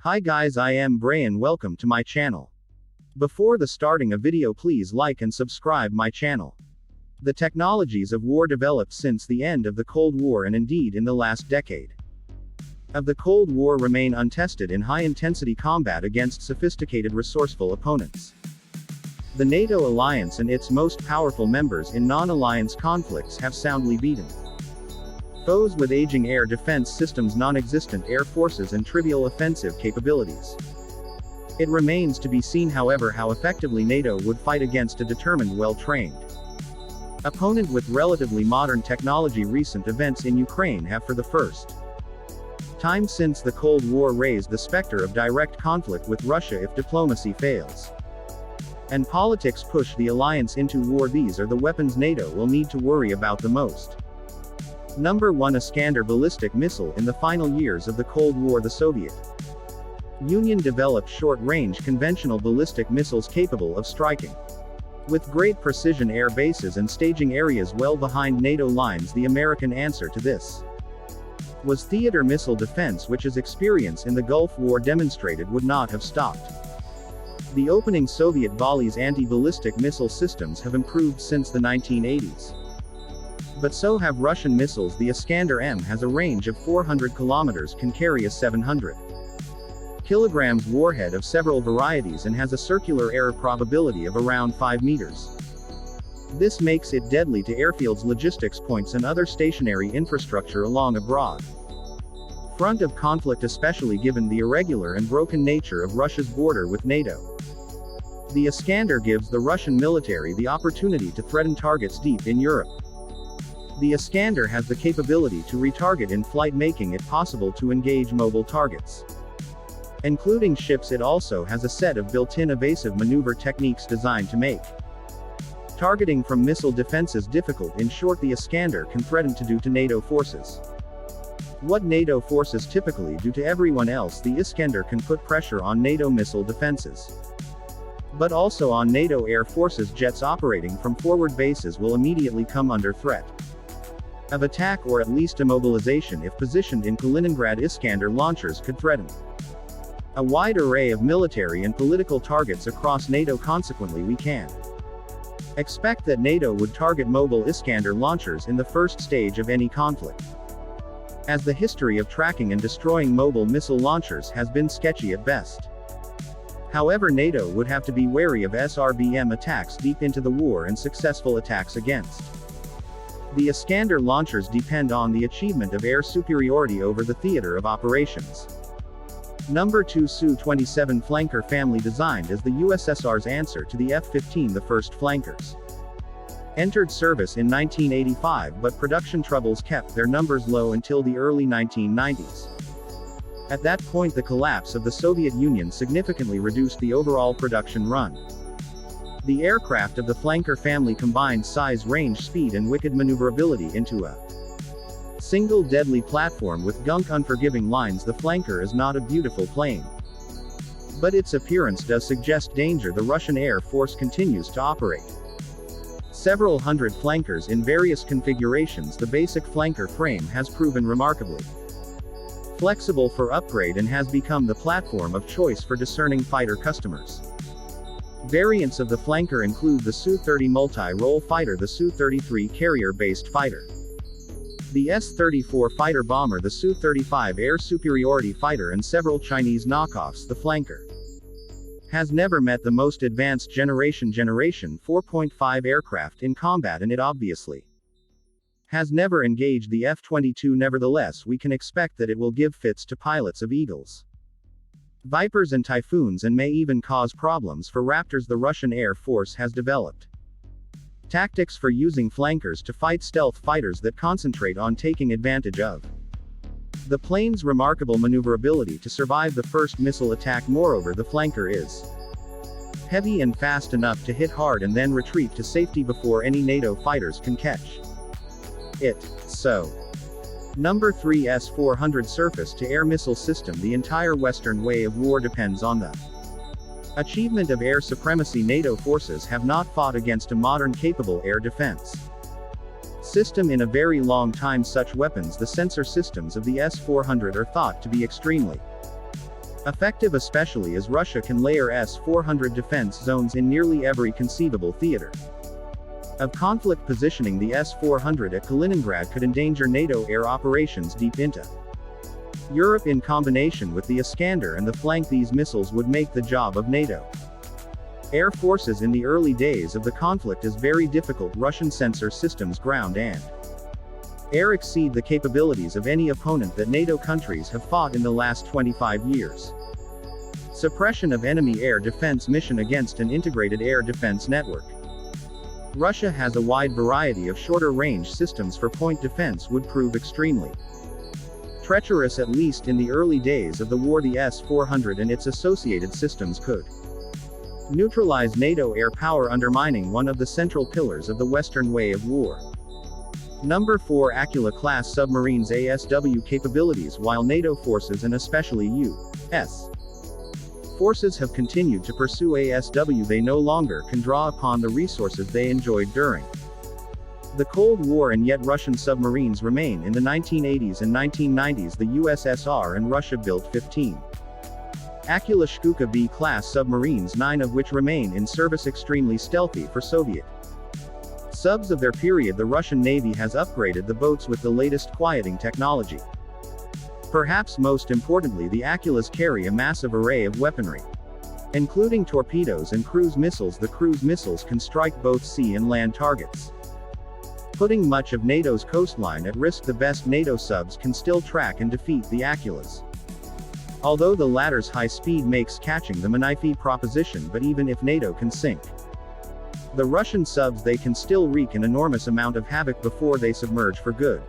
Hi guys, I am Brian, welcome to my channel. Before the starting a video, please like and subscribe my channel. The technologies of war developed since the end of the Cold War and indeed in the last decade of the Cold War remain untested in high-intensity combat against sophisticated resourceful opponents. The NATO alliance and its most powerful members in non-alliance conflicts have soundly beaten foes with aging air defense systems, non-existent air forces and trivial offensive capabilities. It remains to be seen, however, how effectively NATO would fight against a determined, well-trained opponent with relatively modern technology. Recent events in Ukraine have for the first time since the Cold War raised the specter of direct conflict with Russia if diplomacy fails and politics push the alliance into war. These are the weapons NATO will need to worry about the most. Number 1. Iskander ballistic missile. In the final years of the Cold War, the Soviet Union developed short-range conventional ballistic missiles capable of striking with great precision air bases and staging areas well behind NATO lines. The American answer to this was theater missile defense, which, as experience in the Gulf War demonstrated, would not have stopped the opening Soviet volleys. Anti-ballistic missile systems have improved since the 1980s. But so have Russian missiles. The Iskander M has a range of 400 kilometers, can carry a 700 kilograms warhead of several varieties and has a circular error probability of around 5 meters. This makes it deadly to airfields, logistics points and other stationary infrastructure along a broad front of conflict, especially given the irregular and broken nature of Russia's border with NATO. The Iskander gives the Russian military the opportunity to threaten targets deep in Europe. The Iskander has the capability to retarget in flight, making it possible to engage mobile targets, including ships. It also has a set of built-in evasive maneuver techniques designed to make targeting from missile defenses difficult. In short, the Iskander can threaten to do to NATO forces what NATO forces typically do to everyone else. The Iskander can put pressure on NATO missile defenses, but also on NATO air forces. Jets operating from forward bases will immediately come under threat of attack or at least immobilization if positioned in Kaliningrad. Iskander launchers could threaten a wide array of military and political targets across NATO. Consequently, we can expect that NATO would target mobile Iskander launchers in the first stage of any conflict, as the history of tracking and destroying mobile missile launchers has been sketchy at best. However, NATO would have to be wary of SRBM attacks deep into the war and successful attacks against the Iskander launchers depend on the achievement of air superiority over the theater of operations. Number 2. Su-27 flanker family. Designed as the USSR's answer to the F-15, the first flankers entered service in 1985, but production troubles kept their numbers low until the early 1990s. At that point, the collapse of the Soviet Union significantly reduced the overall production run. The aircraft of the flanker family combined size, range, speed and wicked maneuverability into a single deadly platform with gunk unforgiving lines. The flanker is not a beautiful plane, but its appearance does suggest danger. The Russian Air Force continues to operate several hundred flankers in various configurations. The basic flanker frame has proven remarkably flexible for upgrade and has become the platform of choice for discerning fighter customers. Variants of the flanker include the Su-30 multi-role fighter, the Su-33 carrier-based fighter, the S-34 fighter bomber, the Su-35 air superiority fighter and several Chinese knockoffs. The flanker has never met the most advanced generation 4.5 aircraft in combat, and it obviously has never engaged the F-22. Nevertheless, we can expect that it will give fits to pilots of Eagles, Vipers and Typhoons, and may even cause problems for Raptors. The Russian Air Force has developed tactics for using flankers to fight stealth fighters that concentrate on taking advantage of the plane's remarkable maneuverability to survive the first missile attack. Moreover, the flanker is heavy and fast enough to hit hard and then retreat to safety before any NATO fighters can catch it. So, Number 3. S-400 surface-to-air missile system. The entire Western way of war depends on the achievement of air supremacy. NATO forces have not fought against a modern capable air defense system in a very long time. Such weapons, the sensor systems of the S-400, are thought to be extremely Effective especially as Russia can layer S-400 defense zones in nearly every conceivable theater of conflict. Positioning the S-400 at Kaliningrad could endanger NATO air operations deep into Europe. In combination with the Iskander and the flank, these missiles would make the job of NATO air forces in the early days of the conflict as very difficult. Russian sensor systems ground and air exceed the capabilities of any opponent that NATO countries have fought in the last 25 years. Suppression of enemy air defense mission against an integrated air defense network. Russia has a wide variety of shorter-range systems for point defense would prove extremely treacherous. At least in the early days of the war, the S-400 and its associated systems could neutralize NATO air power, undermining one of the central pillars of the Western way of war. Number 4. Aquila-class submarines ASW capabilities. While NATO forces and especially U.S. forces have continued to pursue ASW, they no longer can draw upon the resources they enjoyed during the Cold War, and yet Russian submarines remain. In the 1980s and 1990s, the USSR and Russia built 15 Aquila-Shkuka B-class submarines, 9 of which remain in service, extremely stealthy for Soviet subs of their period. The Russian Navy has upgraded the boats with the latest quieting technology. Perhaps most importantly, the Aquilas carry a massive array of weaponry, including torpedoes and cruise missiles. The cruise missiles can strike both sea and land targets, putting much of NATO's coastline at risk. The best NATO subs can still track and defeat the Aquilas, although the latter's high speed makes catching them a knifey proposition. But even if NATO can sink the Russian subs, they can still wreak an enormous amount of havoc before they submerge for good.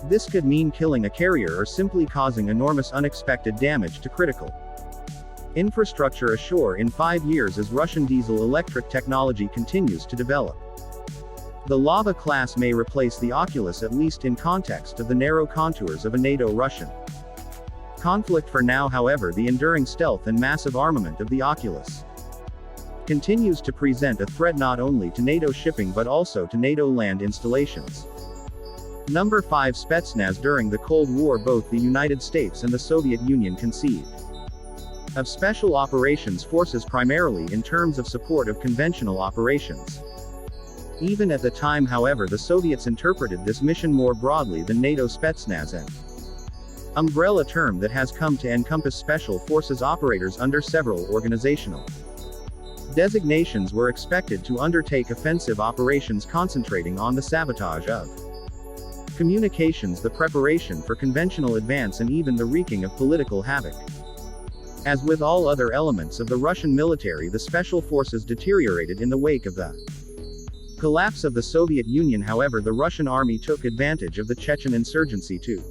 This could mean killing a carrier or simply causing enormous unexpected damage to critical infrastructure ashore in 5 years as Russian diesel-electric technology continues to develop. The Lava class may replace the Oculus, at least in context of the narrow contours of a NATO-Russian conflict. For now, however, the enduring stealth and massive armament of the Oculus continues to present a threat not only to NATO shipping but also to NATO land installations. Number 5. Spetsnaz. During the Cold War, both the United States and the Soviet Union conceived of special operations forces primarily in terms of support of conventional operations. Even at the time, however, the Soviets interpreted this mission more broadly than NATO. Spetsnaz, an umbrella term that has come to encompass special forces operators under several organizational designations, were expected to undertake offensive operations concentrating on the sabotage of communications, the preparation for conventional advance, and even the wreaking of political havoc. As with all other elements of the Russian military, the special forces deteriorated in the wake of the collapse of the Soviet Union. However, the Russian army took advantage of the Chechen insurgency to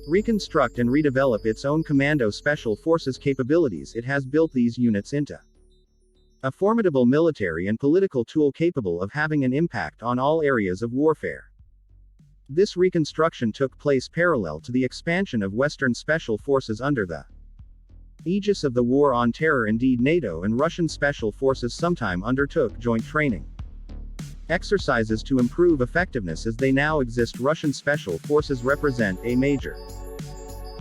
reconstruct and redevelop its own commando special forces capabilities. It has built these units into a formidable military and political tool capable of having an impact on all areas of warfare. This reconstruction took place parallel to the expansion of Western special forces under the aegis of the War on Terror. Indeed, NATO and Russian special forces sometime undertook joint training exercises to improve effectiveness. As they now exist, Russian special forces represent a major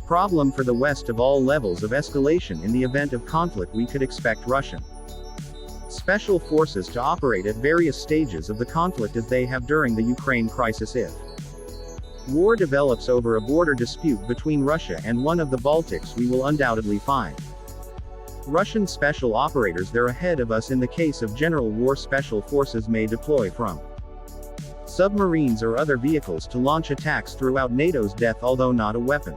problem for the West. Of all levels of escalation in the event of conflict, we could expect Russian special forces to operate at various stages of the conflict, as they have during the Ukraine crisis. If war develops over a border dispute between Russia and one of the Baltics, we will undoubtedly find Russian special operators there ahead of us. In the case of general war, special forces may deploy from submarines or other vehicles to launch attacks throughout NATO's depth, although not a weapon.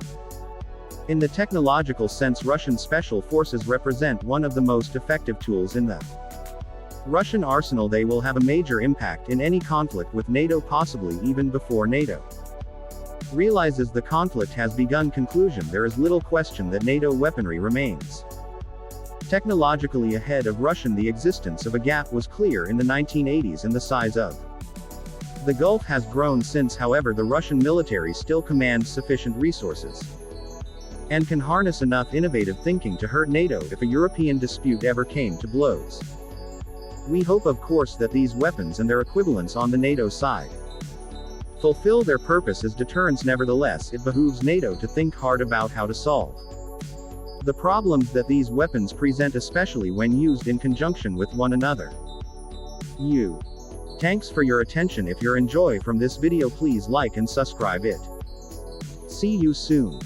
In the technological sense, Russian special forces represent one of the most effective tools in the Russian arsenal. They will have a major impact in any conflict with NATO, possibly even before NATO realizes the conflict has begun. Conclusion: there is little question that NATO weaponry remains technologically ahead of Russian. The existence of a gap was clear in the 1980s, and the size of the gulf has grown since. However, the Russian military still commands sufficient resources and can harness enough innovative thinking to hurt NATO if a European dispute ever came to blows. We hope, of course, that these weapons and their equivalents on the NATO side fulfill their purpose as deterrence. Nevertheless, it behooves NATO to think hard about how to solve The problems that these weapons present, especially when used in conjunction with one another. Thanks for your attention. If you enjoy from this video, please like and subscribe it. See you soon.